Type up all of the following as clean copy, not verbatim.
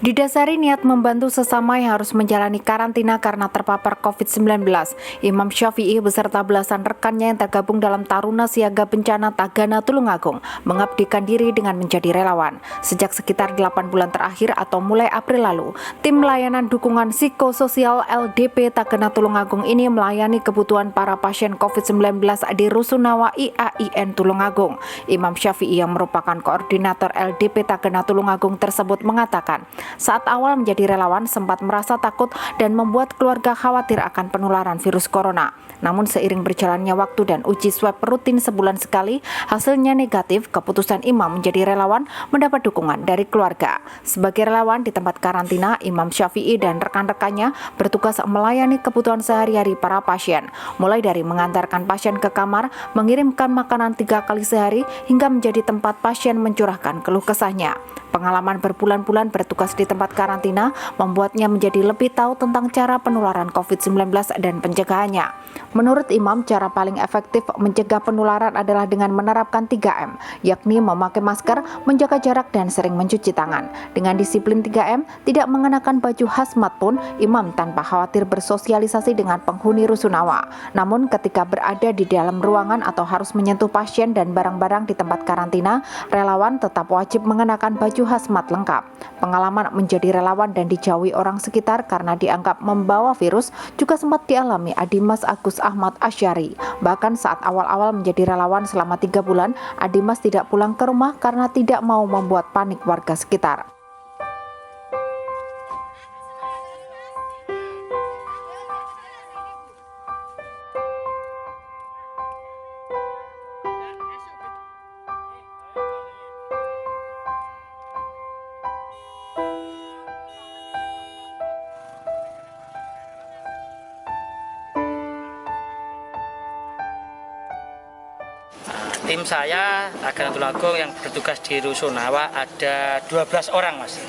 Didasari niat membantu sesama yang harus menjalani karantina karena terpapar COVID-19, Imam Syafi'i beserta belasan rekannya yang tergabung dalam Taruna Siaga Bencana Tagana Tulungagung mengabdikan diri dengan menjadi relawan. Sejak sekitar 8 bulan terakhir atau mulai April lalu, tim layanan dukungan psikososial LDP Tagana Tulungagung ini melayani kebutuhan para pasien COVID-19 di Rusunawa IAIN Tulungagung. Imam Syafi'i yang merupakan koordinator LDP Tagana Tulungagung tersebut mengatakan, saat awal menjadi relawan sempat merasa takut dan membuat keluarga khawatir akan penularan virus corona. Namun seiring berjalannya waktu dan uji swab rutin sebulan sekali, hasilnya negatif, keputusan Imam menjadi relawan mendapat dukungan dari keluarga. Sebagai relawan di tempat karantina, Imam Syafi'i dan rekan-rekannya bertugas melayani kebutuhan sehari-hari para pasien, mulai dari mengantarkan pasien ke kamar, mengirimkan makanan 3 kali sehari, hingga menjadi tempat pasien mencurahkan keluh kesahnya. Pengalaman berbulan-bulan bertugas di tempat karantina membuatnya menjadi lebih tahu tentang cara penularan COVID-19 dan pencegahannya. Menurut Imam, cara paling efektif mencegah penularan adalah dengan menerapkan 3M, yakni memakai masker, menjaga jarak, dan sering mencuci tangan. Dengan disiplin 3M, tidak mengenakan baju hazmat pun, Imam tanpa khawatir bersosialisasi dengan penghuni Rusunawa. Namun ketika berada di dalam ruangan atau harus menyentuh pasien dan barang-barang di tempat karantina, relawan tetap wajib mengenakan baju hazmat lengkap. Pengalaman menjadi relawan dan dijauhi orang sekitar karena dianggap membawa virus juga sempat dialami Adimas Agus Ahmad Asyari. Bahkan saat awal-awal menjadi relawan selama 3 bulan, Adimas tidak pulang ke rumah karena tidak mau membuat panik warga sekitar. Tim saya, Tagana Tulungagung yang bertugas di Rusunawa ada 12 orang, Mas.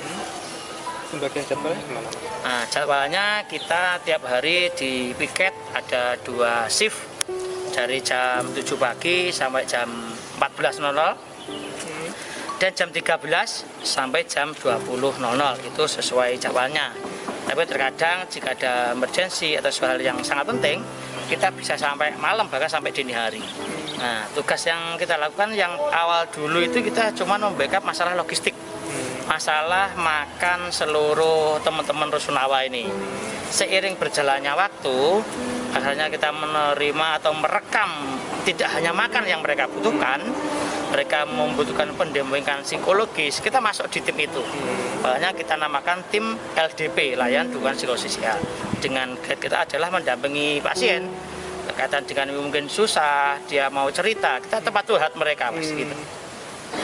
Sebagian jadwalnya gimana? Nah, jadwalnya kita tiap hari di piket ada 2 shift dari jam 7 pagi sampai jam 14.00 dan jam 13 sampai jam 20.00, itu sesuai jadwalnya. Tapi terkadang jika ada emergensi atau hal yang sangat penting, kita bisa sampai malam, bahkan sampai dini hari. Nah, tugas yang kita lakukan yang awal dulu itu kita cuma membackup masalah logistik, masalah makan seluruh teman-teman Rusunawa ini. Seiring berjalannya waktu, akhirnya kita menerima atau merekam tidak hanya makan yang mereka butuhkan, mereka membutuhkan pendampingan psikologis, kita masuk di tim itu. Makanya kita namakan tim LDP, layanan dukungan psikososial. Dengan kita adalah mendampingi pasien berkaitan dengan mungkin susah, dia mau cerita, kita tempat curhat mereka, Mas, gitu.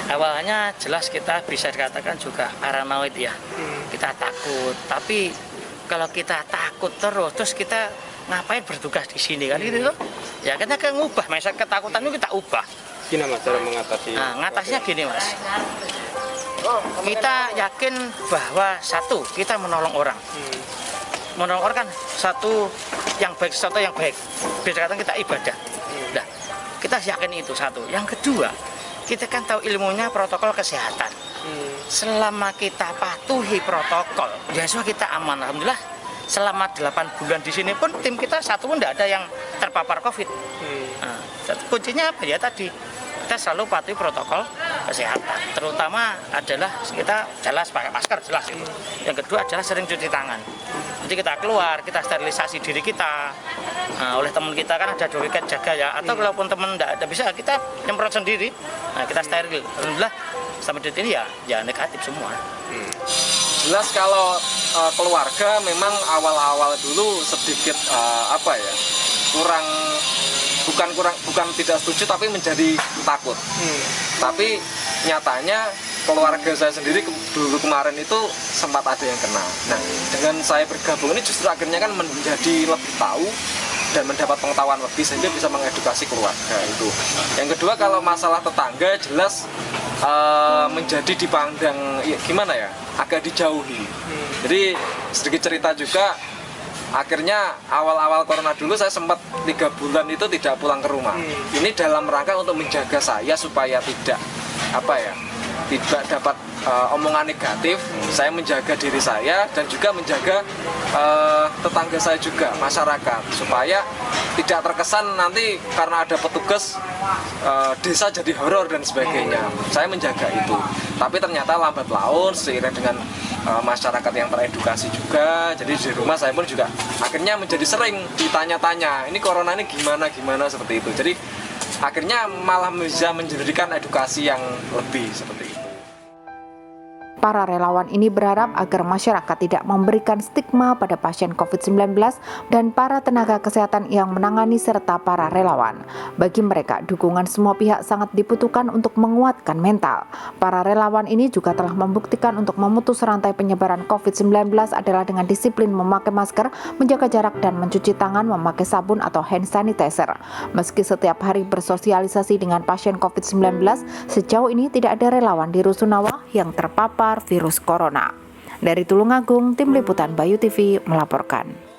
Awalnya jelas kita bisa dikatakan juga paranoid ya, kita takut. Tapi kalau kita takut terus kita ngapain bertugas di sini kan gitu? Ya kita kan ngubah, misalnya ketakutan itu kita ubah. Gimana cara mengatasi? Nah, ngatasinya gini, Mas. Kita yakin bahwa satu, kita menolong orang. Menolong orang kan satu yang baik, sesuatu yang baik. Bisa katakan kita ibadah. Nah, kita yakin itu satu. Yang kedua, kita kan tahu ilmunya protokol kesehatan. Selama kita patuhi protokol, ya semua kita aman. Alhamdulillah, selama 8 bulan di sini pun tim kita satu pun tidak ada yang terpapar COVID. Nah, kuncinya apa ya tadi? Kita selalu patuhi protokol kesehatan. Terutama adalah kita jelas pakai masker, jelas itu. Yang kedua adalah sering cuci tangan. Jadi kita keluar, kita sterilisasi diri kita. Nah, oleh teman kita kan ada 2 wiket jaga ya. Atau kalaupun teman tidak bisa, kita nyemprot sendiri. Nah, kita steril. Alhamdulillah sampai detik ini ya negatif semua. Jelas kalau keluarga memang awal-awal dulu sedikit bukan tidak setuju tapi menjadi takut. Tapi nyatanya keluarga saya sendiri dulu kemarin itu sempat ada yang kena. Nah, dengan saya bergabung ini justru akhirnya kan menjadi lebih tahu dan mendapat pengetahuan lebih sehingga bisa mengedukasi keluarga itu. Yang kedua, kalau masalah tetangga jelas menjadi dipandang ya, gimana ya, agak dijauhi. Jadi sedikit cerita juga, akhirnya awal-awal corona dulu saya sempat 3 bulan itu tidak pulang ke rumah. Ini dalam rangka untuk menjaga saya supaya tidak tidak dapat omongan negatif. Saya menjaga diri saya dan juga menjaga tetangga saya juga, masyarakat, supaya tidak terkesan nanti karena ada petugas desa jadi horor dan sebagainya. Saya menjaga itu, tapi ternyata lambat laun seiring dengan masyarakat yang teredukasi juga, jadi di rumah saya pun juga akhirnya menjadi sering ditanya-tanya, ini corona ini gimana seperti itu. Jadi akhirnya malah bisa menjadikan edukasi yang lebih seperti itu. Para relawan ini berharap agar masyarakat tidak memberikan stigma pada pasien COVID-19 dan para tenaga kesehatan yang menangani serta para relawan. Bagi mereka, dukungan semua pihak sangat dibutuhkan untuk menguatkan mental. Para relawan ini juga telah membuktikan untuk memutus rantai penyebaran COVID-19 adalah dengan disiplin memakai masker, menjaga jarak dan mencuci tangan memakai sabun atau hand sanitizer. Meski setiap hari bersosialisasi dengan pasien COVID-19, sejauh ini tidak ada relawan di Rusunawa yang terpapar virus corona. Dari Tulungagung, Tim Liputan Bayu TV melaporkan.